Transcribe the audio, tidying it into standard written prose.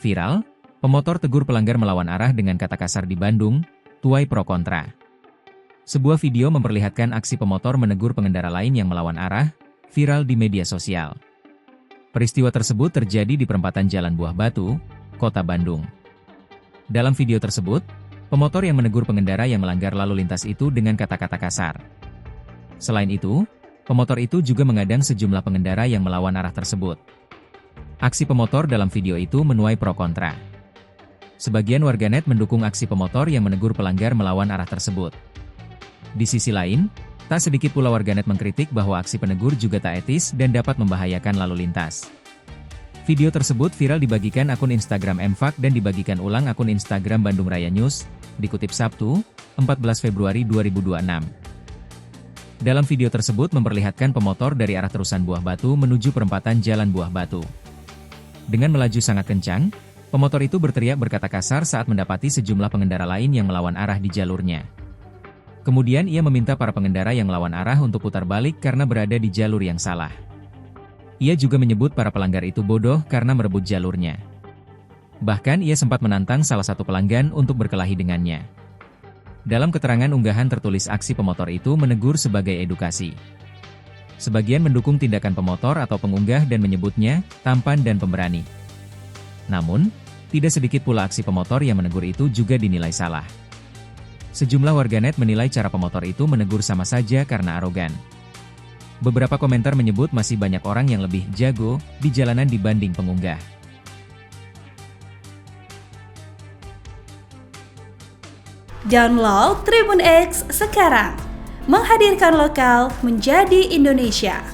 Viral, pemotor tegur pelanggar melawan arah dengan kata kasar di Bandung, tuai pro kontra. Sebuah video memperlihatkan aksi pemotor menegur pengendara lain yang melawan arah, viral di media sosial. Peristiwa tersebut terjadi di perempatan Jalan Buah Batu, Kota Bandung. Dalam video tersebut, pemotor yang menegur pengendara yang melanggar lalu lintas itu dengan kata-kata kasar. Selain itu, pemotor itu juga mengadang sejumlah pengendara yang melawan arah tersebut. Aksi pemotor dalam video itu menuai pro kontra. Sebagian warganet mendukung aksi pemotor yang menegur pelanggar melawan arah tersebut. Di sisi lain, tak sedikit pula warganet mengkritik bahwa aksi penegur juga tak etis dan dapat membahayakan lalu lintas. Video tersebut viral dibagikan akun Instagram Mfak dan dibagikan ulang akun Instagram Bandung Raya News, dikutip Sabtu, 14 Februari 2026. Dalam video tersebut memperlihatkan pemotor dari arah terusan Buah Batu menuju perempatan Jalan Buah Batu. Dengan melaju sangat kencang, pemotor itu berteriak berkata kasar saat mendapati sejumlah pengendara lain yang melawan arah di jalurnya. Kemudian ia meminta para pengendara yang melawan arah untuk putar balik karena berada di jalur yang salah. Ia juga menyebut para pelanggar itu bodoh karena merebut jalurnya. Bahkan ia sempat menantang salah satu pelanggan untuk berkelahi dengannya. Dalam keterangan unggahan tertulis aksi pemotor itu menegur sebagai edukasi. Sebagian mendukung tindakan pemotor atau pengunggah dan menyebutnya tampan dan pemberani. Namun, tidak sedikit pula aksi pemotor yang menegur itu juga dinilai salah. Sejumlah warganet menilai cara pemotor itu menegur sama saja karena arogan. Beberapa komentar menyebut masih banyak orang yang lebih jago di jalanan dibanding pengunggah. Download Tribun X sekarang, menghadirkan lokal menjadi Indonesia.